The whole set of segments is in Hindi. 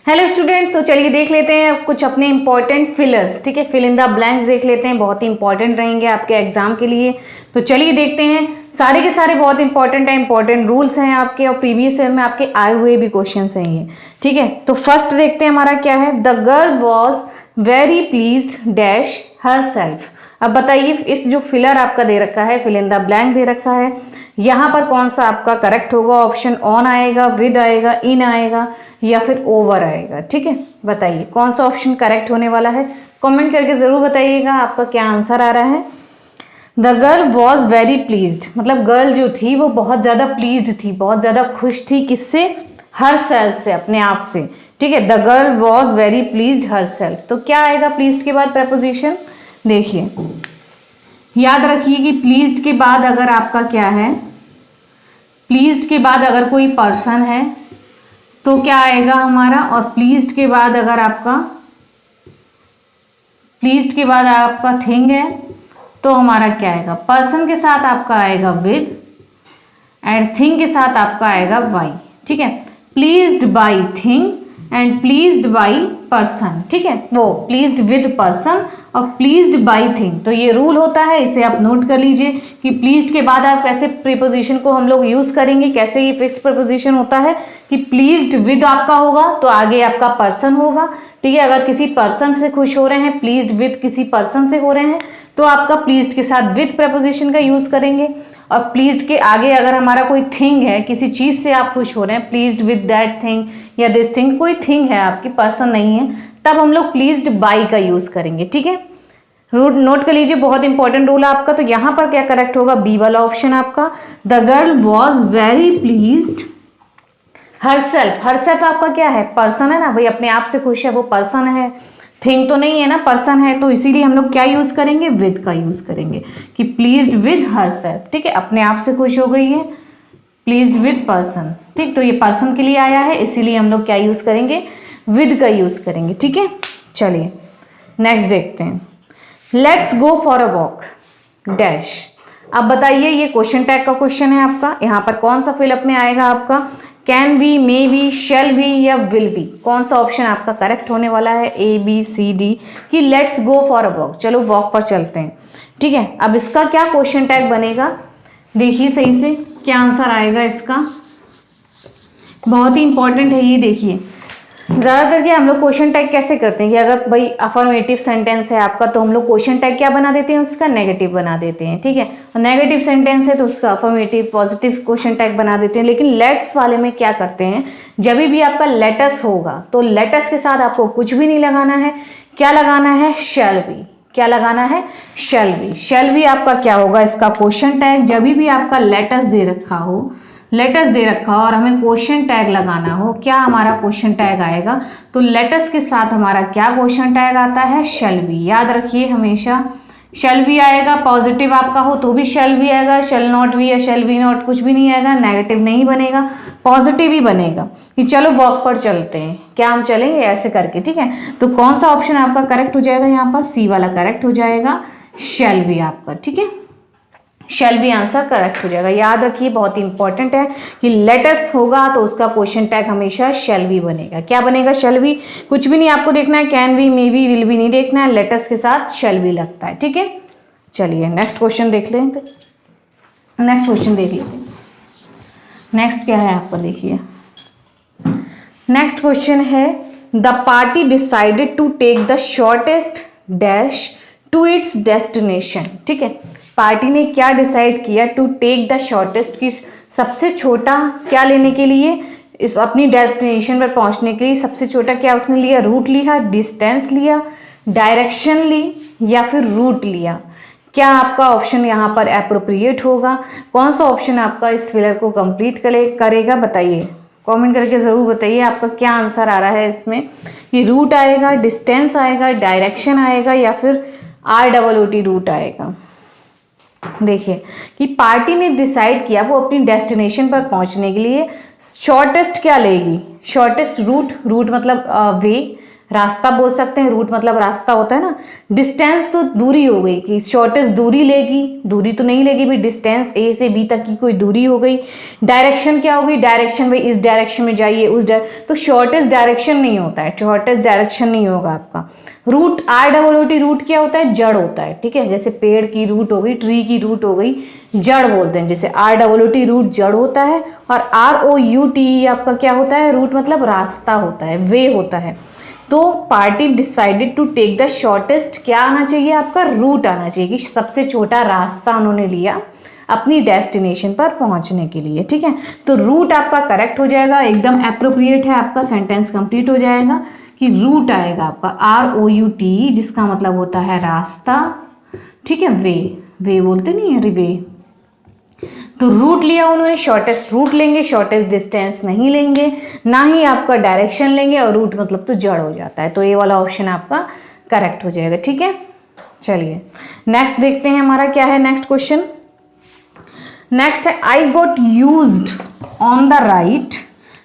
हेलो स्टूडेंट्स, तो चलिए देख लेते हैं कुछ अपने इंपॉर्टेंट फिलर्स। ठीक है, फिल इन द ब्लैंक्स देख लेते हैं, बहुत ही इंपॉर्टेंट रहेंगे आपके एग्जाम के लिए। तो चलिए देखते हैं, सारे के सारे बहुत इंपॉर्टेंट हैं, इंपॉर्टेंट रूल्स हैं आपके और प्रीवियस ईयर में आपके आए हुए भी क्वेश्चंस हैं ये। ठीक है, तो फर्स्ट देखते हैं हमारा क्या है। The girl was very pleased dash her self. अब बताइए, इस जो फिलर आपका दे रखा है, फिल इन द ब्लैंक दे रखा है, यहाँ पर कौन सा आपका करेक्ट होगा? ऑप्शन ऑन आएगा, विद आएगा, इन आएगा या फिर ओवर आएगा। ठीक है, बताइए कौन सा ऑप्शन करेक्ट होने वाला है, कमेंट करके जरूर बताइएगा आपका क्या आंसर आ रहा है। The girl was very pleased, मतलब गर्ल जो थी वो बहुत ज़्यादा प्लीज्ड थी, बहुत ज़्यादा खुश थी। किससे? हर सेल्फ से, अपने आप से। ठीक है, the girl was very pleased her self. तो क्या आएगा प्लीज्ड के बाद? प्रपोजिशन देखिए, याद रखिए कि प्लीज्ड के बाद अगर आपका क्या है, प्लीज्ड के बाद अगर कोई पर्सन है तो क्या आएगा हमारा, और प्लीज्ड के बाद अगर आपका, प्लीज्ड के बाद आपका थिंग है तो हमारा क्या आएगा? पर्सन के साथ आपका आएगा विद एंड थिंग के साथ आपका आएगा बाई। ठीक है, pleased by thing and pleased by person. ठीक है, वो प्लीज्ड विद पर्सन और प्लीज्ड बाई थिंग। तो ये रूल होता है, इसे आप नोट कर लीजिए कि प्लीज्ड के बाद आप कैसे प्रीपोजिशन को हम लोग यूज करेंगे, कैसे ये फिक्स प्रीपोजिशन होता है कि प्लीज्ड विद आपका होगा तो आगे आपका पर्सन होगा। ठीक है, अगर किसी पर्सन से खुश हो रहे हैं, प्लीज्ड विद किसी पर्सन से हो रहे हैं तो आपका प्लीज्ड के साथ विद प्रपोजिशन का यूज करेंगे। और प्लीज्ड के आगे अगर हमारा कोई थिंग है, किसी चीज से आप खुश हो रहे हैं, प्लीज्ड विद दैट थिंग या दिस थिंग, कोई थिंग है आपकी, पर्सन नहीं है, तब हम लोग प्लीज्ड बाई का यूज करेंगे। ठीक है, रूल नोट कर लीजिए, बहुत इंपॉर्टेंट रूल है आपका। तो यहां पर क्या करेक्ट होगा? बी वाला ऑप्शन आपका, the girl was very pleased her self. Her self आपका क्या है? पर्सन है ना भाई, अपने आप से खुश है, वो पर्सन है, थिंग तो नहीं है ना, पर्सन है। तो इसीलिए हम लोग क्या यूज करेंगे? विद का यूज करेंगे कि प्लीज्ड विद हर सेल्फ। ठीक है, अपने आप से खुश हो गई है, प्लीज्ड विद पर्सन। ठीक, तो ये पर्सन के लिए आया है, इसीलिए हम लोग क्या यूज करेंगे? विद का यूज करेंगे। ठीक है, चलिए नेक्स्ट देखते हैं। Let's go for a walk dash. अब बताइए, ये क्वेश्चन टैग का क्वेश्चन है आपका, यहाँ पर कौन सा फिलअप में आएगा आपका? Can be, may be, shall be या विल बी? कौन सा ऑप्शन आपका करेक्ट होने वाला है? ए बी सी डी कि let's go for a walk, चलो वॉक पर चलते हैं। ठीक है, अब इसका क्या क्वेश्चन टैग बनेगा, देखिए सही से क्या आंसर आएगा इसका, बहुत ही इंपॉर्टेंट है ये। देखिए, ज़्यादातर क्या हम लोग क्वेश्चन टैग कैसे करते हैं कि अगर भाई अफर्मेटिव सेंटेंस है आपका तो हम लोग क्वेश्चन टैग क्या बना देते हैं? उसका नेगेटिव बना देते हैं। ठीक है, और नेगेटिव सेंटेंस है तो उसका अफर्मेटिव पॉजिटिव क्वेश्चन टैग बना देते हैं। लेकिन लेट्स वाले में क्या करते हैं, जब भी आपका लेटस होगा तो लेटस के साथ आपको कुछ भी नहीं लगाना है, क्या लगाना है? Shall be. क्या लगाना है? Shall be. शैल बी आपका क्या होगा इसका क्वेश्चन टैग? जब भी आपका लेटस दे रखा हो, लेटस दे रखा हो और हमें क्वेश्चन टैग लगाना हो, क्या हमारा क्वेश्चन टैग आएगा? तो लेटस के साथ हमारा क्या क्वेश्चन टैग आता है? Shall be. याद रखिए हमेशा शैल बी आएगा। पॉजिटिव आपका हो तो भी शैल बी आएगा, शैल नॉट भी या शैल बी नॉट कुछ भी नहीं आएगा, नेगेटिव नहीं बनेगा, पॉजिटिव ही बनेगा कि चलो वॉक पर चलते हैं, क्या हम चलेंगे ऐसे करके। ठीक है, तो कौन सा ऑप्शन आपका करेक्ट हो जाएगा? यहाँ पर सी वाला करेक्ट हो जाएगा, शैल बी आपका। ठीक है, शैल बी आंसर करेक्ट हो जाएगा। याद रखिए, बहुत ही इंपॉर्टेंट है कि लेटस होगा तो उसका क्वेश्चन टैग हमेशा शैल बी बनेगा। क्या बनेगा? Shall be. कुछ भी नहीं आपको देखना है, can be, may be, will be नहीं देखना है, लेटस के साथ शैल बी लगता है। ठीक है, चलिए नेक्स्ट क्वेश्चन देख लेते हैं। नेक्स्ट क्वेश्चन देख लेते हैं। नेक्स्ट क्या है आपका, देखिए नेक्स्ट क्वेश्चन है, the party decided to take the shortest dash to its destination. ठीक है, पार्टी ने क्या डिसाइड किया? टू टेक द शॉर्टेस्ट, की सबसे छोटा क्या लेने के लिए, इस अपनी डेस्टिनेशन पर पहुंचने के लिए सबसे छोटा क्या उसने लिया? रूट लिया, डिस्टेंस लिया, डायरेक्शन ली या फिर रूट लिया? क्या आपका ऑप्शन यहाँ पर एप्रोप्रिएट होगा? कौन सा ऑप्शन आपका इस फिलर को कंप्लीट करेगा? बताइए, कमेंट करके ज़रूर बताइए आपका क्या आंसर आ रहा है इसमें, कि रूट आएगा, डिस्टेंस आएगा, डायरेक्शन आएगा या फिर ROOT रूट आएगा। देखिए कि पार्टी ने डिसाइड किया वो अपनी डेस्टिनेशन पर पहुंचने के लिए शॉर्टेस्ट क्या लेगी? शॉर्टेस्ट रूट, रूट मतलब वे, रास्ता बोल सकते हैं, रूट मतलब रास्ता होता है ना। डिस्टेंस तो दूरी हो गई कि शॉर्टेस्ट दूरी लेगी, दूरी तो नहीं लेगी भाई, डिस्टेंस ए से बी तक की कोई दूरी हो गई। डायरेक्शन क्या होगी, डायरेक्शन भाई इस डायरेक्शन में जाइए, तो शॉर्टेस्ट डायरेक्शन नहीं होता है, शॉर्टेस्ट डायरेक्शन नहीं होगा आपका। रूट, ROOT रूट क्या होता है, जड़ होता है, ठीक है। जैसे पेड़ की रूट हो गई, ट्री की रूट हो गई, जड़ बोलते हैं। जैसे ROOT रूट जड़ होता है, और ROUTE आपका क्या होता है, रूट मतलब रास्ता होता है, वे होता है। तो party decided to take the shortest, क्या आना चाहिए आपका, रूट आना चाहिए, कि सबसे छोटा रास्ता उन्होंने लिया अपनी डेस्टिनेशन पर पहुंचने के लिए, ठीक है। तो रूट आपका करेक्ट हो जाएगा, एकदम एप्रोप्रिएट है, आपका सेंटेंस कंप्लीट हो जाएगा कि रूट आएगा आपका ROUT, जिसका मतलब होता है रास्ता, ठीक है। वे बोलते नहीं है, वे। तो रूट लिया उन्होंने, शॉर्टेस्ट रूट लेंगे, शॉर्टेस्ट डिस्टेंस नहीं लेंगे, ना ही आपका डायरेक्शन लेंगे, और रूट मतलब तो जड़ हो जाता है। तो ये वाला ऑप्शन आपका करेक्ट हो जाएगा, ठीक है। चलिए नेक्स्ट देखते हैं हमारा क्या है नेक्स्ट क्वेश्चन। नेक्स्ट है, I got used on the right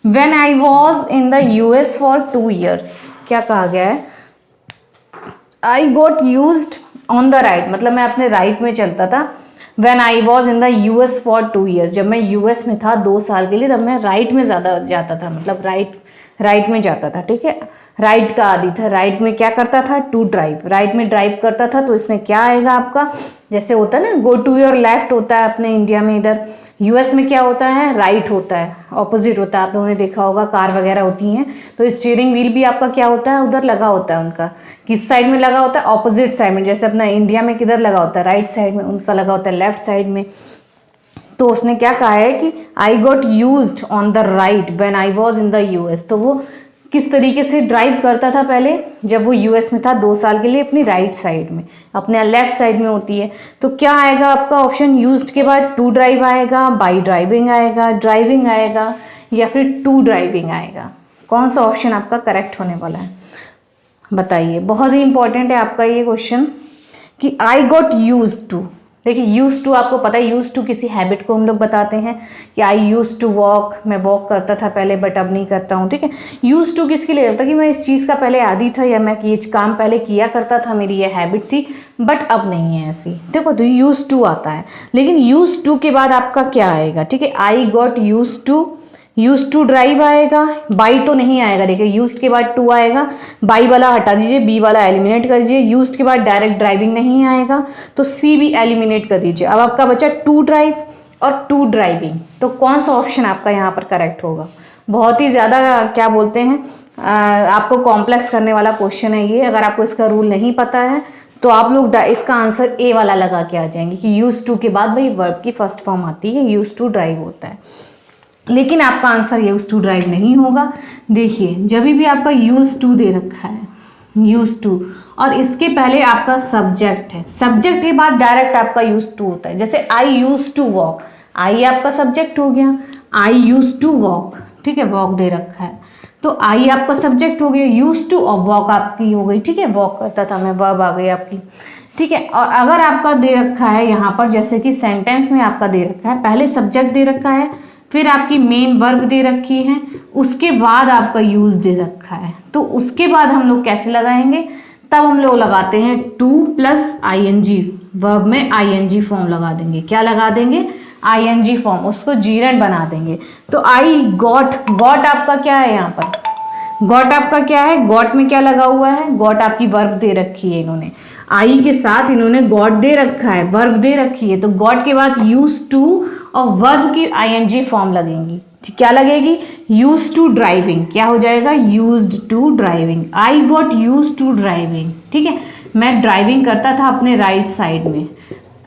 when I was in the US for 2 years। क्या कहा गया है, I got used on the right, मतलब मैं अपने राइट में चलता था। When I was in the US for 2 years, जब मैं US में था 2 साल के लिए, तब मैं राइट में ज़्यादा जाता था, मतलब राइट में जाता था, ठीक है। राइट का आदि था, राइट में क्या करता था, टू ड्राइव, राइट में ड्राइव करता था। तो इसमें क्या आएगा आपका, जैसे होता है ना गो टू योर लेफ्ट होता है अपने इंडिया में, इधर US में क्या होता है, राइट होता है, ऑपोजिट होता है। आप लोगों ने देखा होगा कार वगैरह होती हैं, तो स्टीयरिंग व्हील भी आपका क्या होता है, उधर लगा होता है उनका, किस साइड में लगा होता है, ऑपोजिट साइड में। जैसे अपना इंडिया में किधर लगा होता है, राइट साइड में, उनका लगा होता है लेफ्ट साइड में। तो उसने क्या कहा है कि I got used on the right when I was in the US। तो वो किस तरीके से ड्राइव करता था पहले, जब वो US में था 2 साल के लिए, अपनी राइट साइड में, अपने लेफ्ट साइड में होती है। तो क्या आएगा आपका ऑप्शन, यूज्ड के बाद टू ड्राइव आएगा, बाई ड्राइविंग आएगा, ड्राइविंग आएगा, या फिर टू ड्राइविंग आएगा। कौन सा ऑप्शन आपका करेक्ट होने वाला है, बताइए। बहुत ही इंपॉर्टेंट है आपका ये क्वेश्चन कि आई गॉट यूज्ड टू। देखिए यूज टू आपको पता है, यूज टू किसी हैबिट को हम लोग बताते हैं कि आई यूज टू वॉक, मैं वॉक करता था पहले बट अब नहीं करता हूँ, ठीक है। यूज टू किसके लिए होता है कि मैं इस चीज़ का पहले आदी था, या मैं ये काम पहले किया करता था, मेरी ये हैबिट थी, बट अब नहीं है ऐसी। देखो तो यूज टू आता है, लेकिन यूज टू के बाद आपका क्या आएगा, ठीक है। I got use to drive आएगा, बाई तो नहीं आएगा। देखिए यूज्ड के बाद टू आएगा, बाई वाला हटा दीजिए, बी वाला एलिमिनेट कर दीजिए, यूज्ड के बाद डायरेक्ट ड्राइविंग नहीं आएगा, तो सी भी एलिमिनेट कर दीजिए। अब आपका बचा टू ड्राइव और टू ड्राइविंग। तो कौन सा ऑप्शन आपका यहाँ पर करेक्ट होगा। बहुत ही ज़्यादा क्या बोलते हैं, आपको कॉम्प्लेक्स करने वाला क्वेश्चन है ये। अगर आपको इसका रूल नहीं पता है तो आप लोग इसका आंसर ए वाला लगा के आ जाएंगे कि यूज टू के बाद भाई वर्ब की फर्स्ट फॉर्म आती है, यूज टू ड्राइव होता है। लेकिन आपका आंसर यूज टू ड्राइव नहीं होगा। देखिए जब भी आपका यूज टू दे रखा है, यूज टू, और इसके पहले आपका सब्जेक्ट है, सब्जेक्ट के बाद डायरेक्ट आपका यूज टू होता है। जैसे आई यूज टू वॉक, आई आपका सब्जेक्ट हो गया, आई यूज टू वॉक, ठीक है, वॉक दे रखा है तो आई आपका सब्जेक्ट हो गया, यूज टू, और वॉक आपकी हो गई, ठीक है, वॉक करता था मैं, वर्ब आ गई आपकी, ठीक है। और अगर आपका दे रखा है यहाँ पर, जैसे कि सेंटेंस में आपका दे रखा है, पहले सब्जेक्ट दे रखा है, फिर आपकी मेन वर्ब दे रखी है, उसके बाद आपका यूज दे रखा है, तो उसके बाद हम लोग कैसे लगाएंगे, तब हम लोग लगाते हैं टू प्लस ING, वर्ब में ING फॉर्म लगा देंगे। क्या लगा देंगे, ING फॉर्म, उसको जीरेंड बना देंगे। तो आई गॉट, गॉट आपका क्या है यहाँ पर, गॉट आपका क्या है, गॉट में क्या लगा हुआ है, गॉट आपकी वर्ब दे रखी है, इन्होंने आई के साथ इन्होंने गॉट दे रखा है, वर्ब दे रखी है, तो गॉट के बाद यूज टू और वर्ब की ING फॉर्म लगेंगी। क्या लगेगी, यूज टू ड्राइविंग, क्या हो जाएगा, used to driving, I got use to driving, ठीक है, मैं ड्राइविंग करता था अपने राइट साइड में।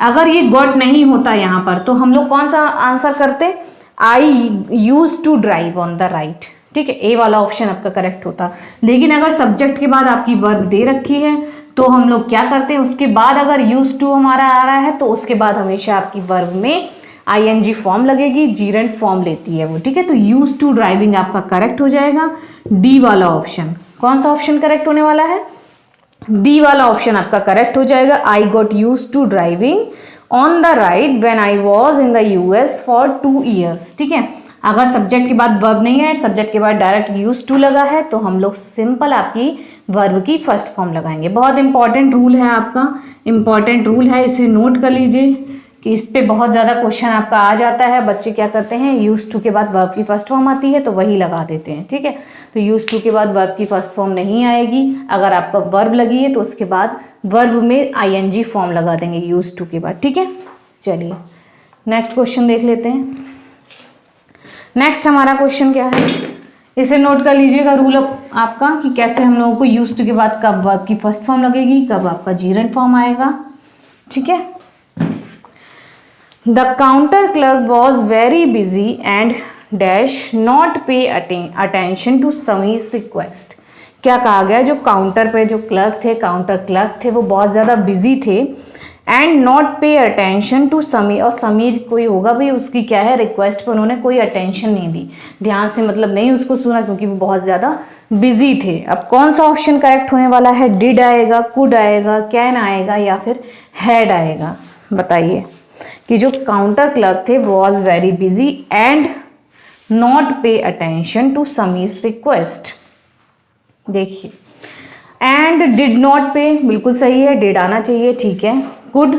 अगर ये गॉट नहीं होता यहाँ पर तो हम लोग कौन सा आंसर करते, I use to drive on the right, ठीक है, ए वाला ऑप्शन आपका करेक्ट होता। लेकिन अगर सब्जेक्ट के बाद आपकी वर्ब दे रखी है तो हम लोग क्या करते हैं, उसके बाद अगर यूज टू हमारा आ रहा है तो उसके बाद हमेशा आपकी वर्ब में ING फॉर्म लगेगी, जीरेंड फॉर्म लेती है वो, ठीक है। तो यूज टू ड्राइविंग आपका करेक्ट हो जाएगा, डी वाला ऑप्शन। कौन सा ऑप्शन करेक्ट होने वाला है, डी वाला ऑप्शन आपका करेक्ट हो जाएगा। I got use to driving on the right when I was in the US for 2 years, ठीक है। अगर सब्जेक्ट के बाद वर्ब नहीं है, सब्जेक्ट के बाद डायरेक्ट यूज टू लगा है, तो हम लोग सिंपल आपकी वर्ब की फर्स्ट फॉर्म लगाएंगे। बहुत इंपॉर्टेंट रूल है आपका, इंपॉर्टेंट रूल है, इसे नोट कर लीजिए कि इस पे बहुत ज़्यादा क्वेश्चन आपका आ जाता है। बच्चे क्या करते हैं, यूज टू के बाद वर्ब की फर्स्ट फॉर्म आती है तो वही लगा देते हैं, ठीक है। तो यूज टू के बाद वर्ब की फर्स्ट फॉर्म नहीं आएगी। अगर आपका वर्ब लगी है तो उसके बाद वर्ब में आईएनजी फॉर्म लगा देंगे यूज टू के बाद, ठीक है। चलिए नेक्स्ट क्वेश्चन देख लेते हैं। नेक्स्ट हमारा क्वेश्चन क्या है, इसे नोट कर लीजिएगा रूल आपका कि कैसे हम लोगों को यूज टू के बाद कब वर्ब की फर्स्ट फॉर्म लगेगी, कब आपका जीरंड फॉर्म आएगा, ठीक है। The counter clerk was very busy and dash not pay attention to Sameer's request. क्या कहा गया, जो काउंटर पे जो क्लर्क थे, काउंटर क्लर्क थे, वो बहुत ज़्यादा बिजी थे and not pay attention to Sameer, और समीर कोई होगा भाई, उसकी क्या है रिक्वेस्ट पर उन्होंने कोई अटेंशन नहीं दी, ध्यान से मतलब नहीं उसको सुना क्योंकि वो बहुत ज़्यादा बिजी थे। अब कौन सा ऑप्शन करेक्ट होने वाला है, डिड आएगा, कुड आएगा, कैन आएगा या फिर हैड आएगा, बताइए। कि जो काउंटर क्लर्क थे was very busy and not pay attention to Sameer's request. देखिए एंड डिड नॉट पे बिल्कुल सही है, डिड आना चाहिए, ठीक है। कुड,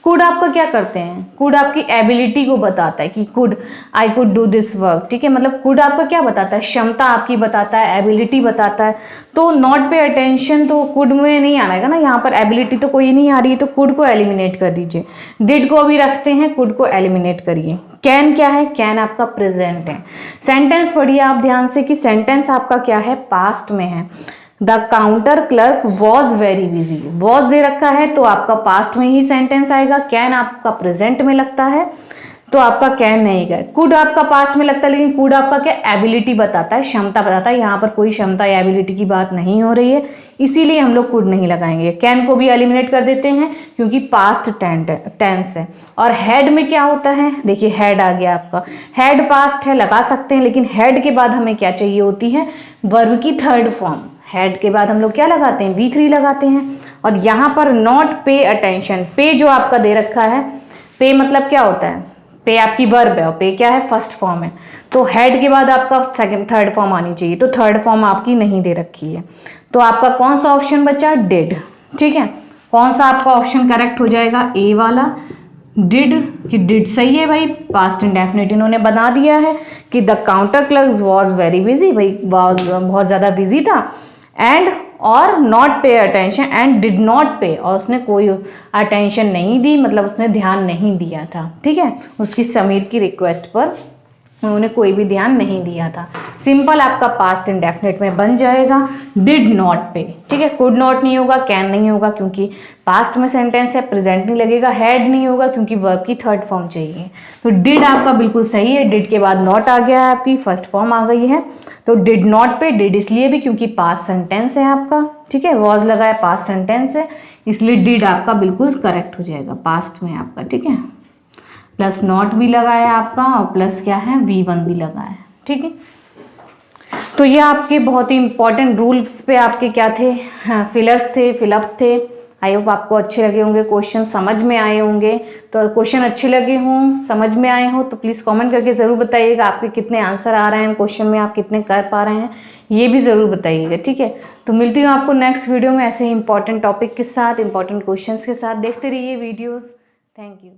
कुड आपका क्या करते हैं, कुड आपकी एबिलिटी को बताता है कि could I could do this work, ठीक है। मतलब कुड आपका क्या बताता है, क्षमता आपकी बताता है, एबिलिटी बताता है। तो नॉट पे अटेंशन तो कुड में नहीं आएगा ना, यहाँ पर एबिलिटी तो कोई नहीं आ रही है, तो कुड को एलिमिनेट कर दीजिए। डिड को अभी रखते हैं, कुड को एलिमिनेट करिए। कैन क्या है, कैन आपका प्रेजेंट है। सेंटेंस पढ़िए आप ध्यान से कि सेंटेंस आपका क्या है, पास्ट में है। The counter clerk was very busy, was दे रखा है तो आपका पास्ट में ही सेंटेंस आएगा। कैन आपका प्रेजेंट में लगता है तो आपका कैन नहीं गए। कुड आपका पास्ट में लगता है, लेकिन कुड आपका क्या एबिलिटी बताता है, क्षमता बताता है। यहाँ पर कोई क्षमता या एबिलिटी की बात नहीं हो रही है, इसीलिए हम लोग कुड नहीं लगाएंगे। कैन को भी एलिमिनेट कर देते हैं क्योंकि पास्ट टेंस है। और हेड में क्या होता है, देखिए हेड आ गया आपका, हेड पास्ट है, लगा सकते हैं, लेकिन हेड के बाद हमें क्या चाहिए होती है, वर्ब की थर्ड फॉर्म। हेड के बाद हम लोग क्या लगाते हैं, V3 लगाते हैं। और यहाँ पर नॉट पे अटेंशन, पे जो आपका दे रखा है, पे मतलब क्या होता है, पे आपकी वर्ब है और पे क्या है, फर्स्ट फॉर्म है। तो हेड के बाद आपका सेकंड थर्ड फॉर्म आनी चाहिए, तो थर्ड फॉर्म आपकी नहीं दे रखी है। तो आपका कौन सा ऑप्शन बचा, डिड, ठीक है। कौन सा आपका ऑप्शन करेक्ट हो जाएगा, ए वाला डिड। कि डिड सही है भाई, पास्ट इंडेफिनिट इन्होंने बना दिया है कि the counter clerk was very busy, भाई वॉज बहुत ज़्यादा बिजी था। एंड और not pay attention and did not पे, और उसने कोई अटेंशन नहीं दी, मतलब उसने ध्यान नहीं दिया था, ठीक है। उसकी समीर की रिक्वेस्ट पर उन्होंने कोई भी ध्यान नहीं दिया था। सिंपल आपका पास्ट इंडेफिनिट में बन जाएगा डिड नॉट पे, ठीक है। कुड नॉट नहीं होगा, कैन नहीं होगा क्योंकि पास्ट में सेंटेंस है, प्रेजेंट नहीं लगेगा, हैड नहीं होगा क्योंकि वर्ब की थर्ड फॉर्म चाहिए। तो डिड आपका बिल्कुल सही है, डिड के बाद नॉट आ गया है, आपकी फर्स्ट फॉर्म आ गई है। तो डिड नॉट पे, डिड इसलिए भी क्योंकि पास्ट सेंटेंस है आपका, ठीक है। वॉज लगा है, पास्ट सेंटेंस है, इसलिए डिड आपका बिल्कुल करेक्ट हो जाएगा, पास्ट में आपका, ठीक है। प्लस नॉट भी लगा है आपका और प्लस क्या है, V1 भी लगा है, ठीक है। तो ये आपके बहुत ही इंपॉर्टेंट रूल्स पे आपके क्या थे, फिलर्स थे, फिलअप थे। आई होप आपको अच्छे लगे होंगे, क्वेश्चन समझ में आए होंगे। तो क्वेश्चन अच्छे लगे हों, समझ में आए हो तो प्लीज़ कमेंट करके ज़रूर बताइएगा आपके कितने आंसर आ रहे हैं क्वेश्चन में, आप कितने कर पा रहे हैं, ये भी ज़रूर बताइएगा, ठीक है। तो मिलती हूँ आपको नेक्स्ट वीडियो में ऐसे ही इंपॉर्टेंट टॉपिक के साथ, इंपॉर्टेंट क्वेश्चन के साथ। देखते रहिए वीडियोज़। Thank you.